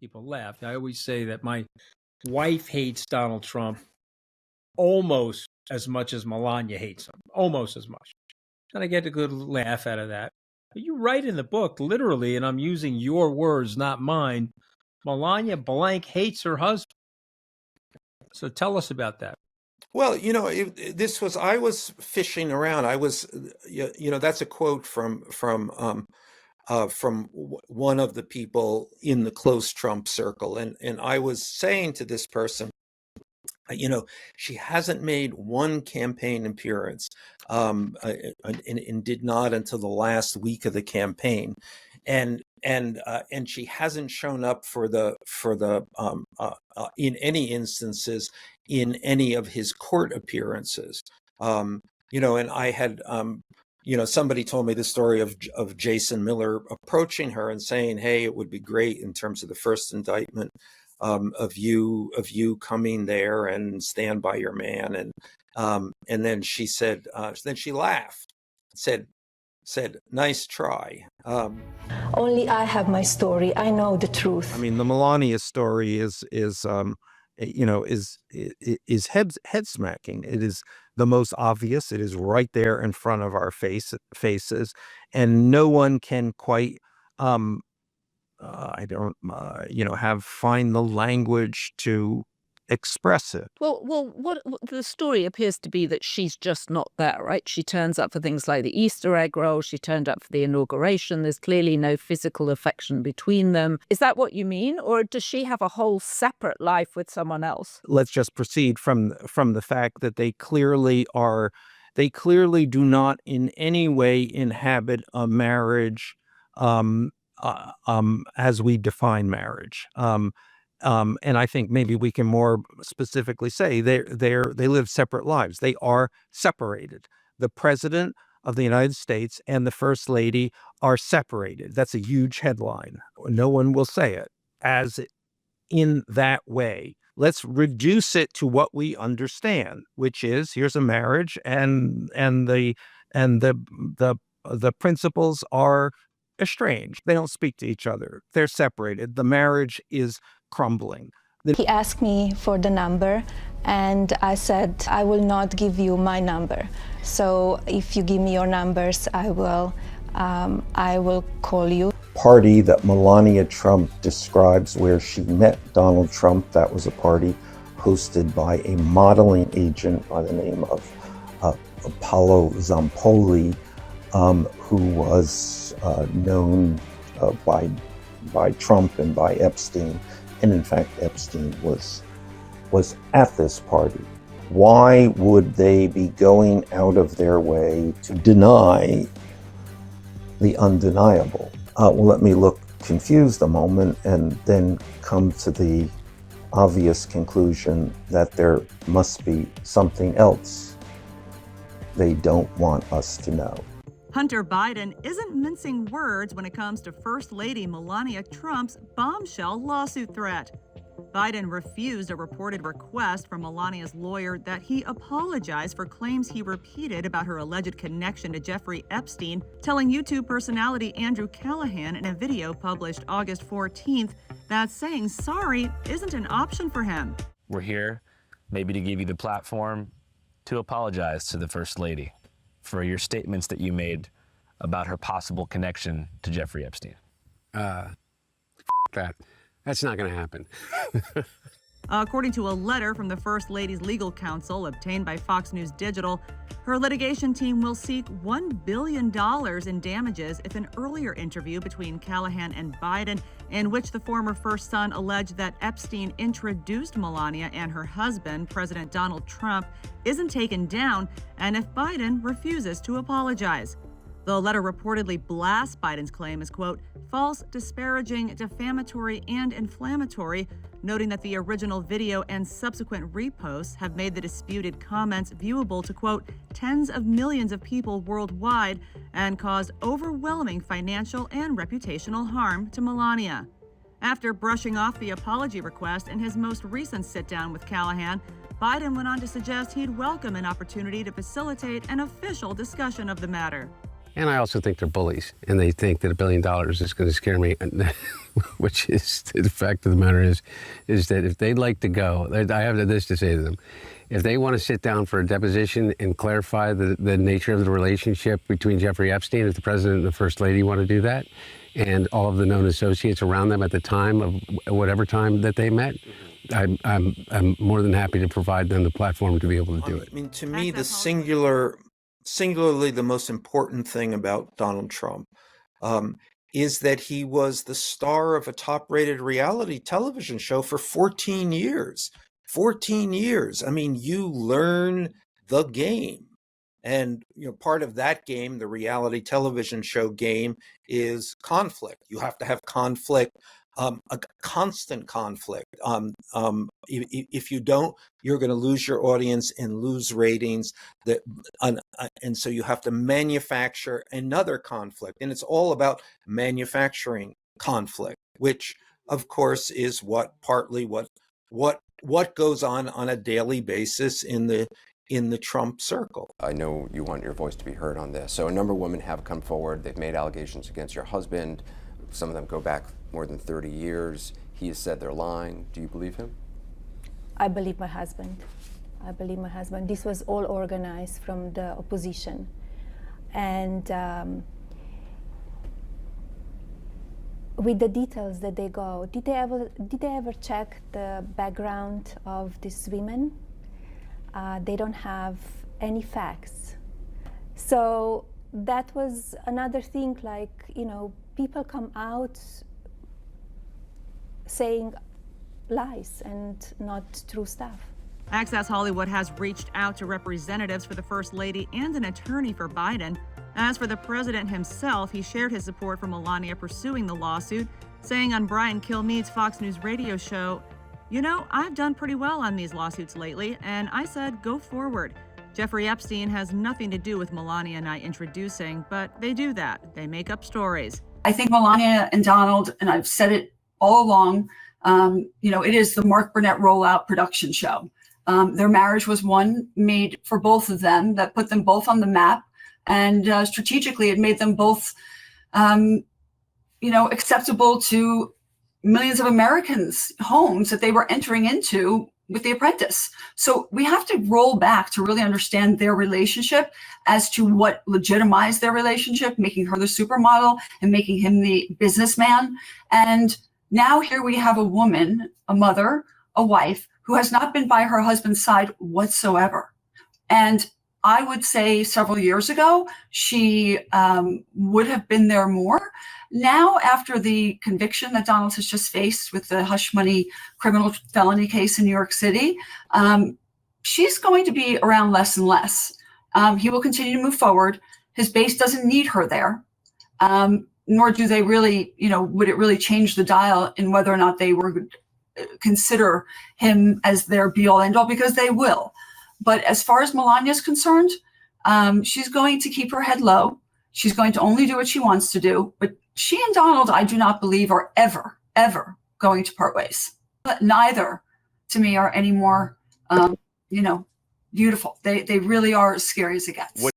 people laugh. I always say that my wife hates Donald Trump almost as much as Melania hates him, almost as much. And I get a good laugh out of that. But you write in the book, literally, and I'm using your words, not mine, Melania blank hates her husband. So tell us about that. Well, I was fishing around. I was, that's a quote from one of the people in the close Trump circle. And I was saying to this person, she hasn't made one campaign appearance, and did not until the last week of the campaign, and she hasn't shown up for the in any instances in any of his court appearances. And I had somebody told me the story of Jason Miller approaching her and saying, "Hey, it would be great in terms of the first indictment, of you coming there and stand by your man." And then she said, then she laughed, said, "Nice try." Only I have my story. I know the truth. I mean, the Melania story is head smacking. It is the most obvious. It is right there in front of our faces, and no one can quite find the language to express it. Well, what the story appears to be that she's just not there, right? She turns up for things like the Easter egg roll. She turned up for the inauguration. There's clearly no physical affection between them. Is that what you mean? Or does she have a whole separate life with someone else? Let's just proceed from the fact that they clearly do not in any way inhabit a marriage as we define marriage. And I think maybe we can more specifically say they live separate lives. They are separated. The president of the United States and the first lady are separated. That's a huge headline. No one will say it as in that way. Let's reduce it to what we understand, which is here's a marriage, and the principals are estranged. They don't speak to each other. They're separated. The marriage is crumbling. He asked me for the number, and I said, I will not give you my number. So if you give me your numbers, I will call you. Party that Melania Trump describes where she met Donald Trump, that was a party hosted by a modeling agent by the name of Paolo Zampoli, who was known by Trump and by Epstein. And in fact, Epstein was at this party. Why would they be going out of their way to deny the undeniable? Well, let me look confused a moment and then come to the obvious conclusion that there must be something else they don't want us to know. Hunter Biden isn't mincing words when it comes to First Lady Melania Trump's bombshell lawsuit threat. Biden refused a reported request from Melania's lawyer that he apologize for claims he repeated about her alleged connection to Jeffrey Epstein, telling YouTube personality Andrew Callahan in a video published August 14th that saying sorry isn't an option for him. We're here maybe to give you the platform to apologize to the First Lady for your statements that you made about her possible connection to Jeffrey Epstein. That's not going to happen. According to a letter from the First Lady's legal counsel obtained by Fox News Digital, her litigation team will seek $1 billion in damages if an earlier interview between Callahan and Biden, in which the former first son alleged that Epstein introduced Melania and her husband, President Donald Trump, isn't taken down, and if Biden refuses to apologize. The letter reportedly blasts Biden's claim as, quote, false, disparaging, defamatory, and inflammatory, noting that the original video and subsequent reposts have made the disputed comments viewable to, quote, tens of millions of people worldwide and caused overwhelming financial and reputational harm to Melania. After brushing off the apology request in his most recent sit-down with Callahan, Biden went on to suggest he'd welcome an opportunity to facilitate an official discussion of the matter. And I also think they're bullies, and they think that $1 billion is going to scare me, which is the fact of the matter is that if they'd like to go, I have this to say to them. If they want to sit down for a deposition and clarify the nature of the relationship between Jeffrey Epstein, if the president and the first lady want to do that, and all of the known associates around them at the time of whatever time that they met, I'm more than happy to provide them the platform to be able to do it. I mean, to me, the singularly the most important thing about Donald Trump is that he was the star of a top-rated reality television show for 14 years. 14 years. I mean, you learn the game. And, part of that game, the reality television show game, is conflict. You have to have conflict, a constant conflict. If you don't, you're going to lose your audience and lose ratings. And so you have to manufacture another conflict. And it's all about manufacturing conflict, which, of course, is partly what goes on a daily basis in the Trump circle. I know you want your voice to be heard on this. So a number of women have come forward. They've made allegations against your husband. Some of them go back more than 30 years. He has said they're lying. Do you believe him? I believe my husband. I believe my husband. This was all organized from the opposition. And with the details that they go, did they ever check the background of these women? They don't have any facts. So that was another thing, people come out saying lies and not true stuff. Access Hollywood has reached out to representatives for the First Lady and an attorney for Biden. As for the president himself, he shared his support for Melania pursuing the lawsuit, saying on Brian Kilmeade's Fox News radio show, I've done pretty well on these lawsuits lately, and I said, go forward. Jeffrey Epstein has nothing to do with Melania and I introducing, but they do that. They make up stories. I think Melania and Donald, and I've said it all along, it is the Mark Burnett rollout production show. Their marriage was one made for both of them that put them both on the map. And strategically, it made them both, acceptable to millions of Americans' homes that they were entering into with The Apprentice. So we have to roll back to really understand their relationship as to what legitimized their relationship, making her the supermodel and making him the businessman. And now here we have a woman, a mother, a wife, who has not been by her husband's side whatsoever. And I would say several years ago, she would have been there more. Now, after the conviction that Donald has just faced with the hush money criminal felony case in New York City, she's going to be around less and less. He will continue to move forward. His base doesn't need her there, nor do they really, would it really change the dial in whether or not they would consider him as their be-all, end-all, because they will. But as far as Melania is concerned, she's going to keep her head low. She's going to only do what she wants to do. But she and Donald, I do not believe, are ever, ever going to part ways. But neither, to me, are any more, beautiful. They really are as scary as it gets.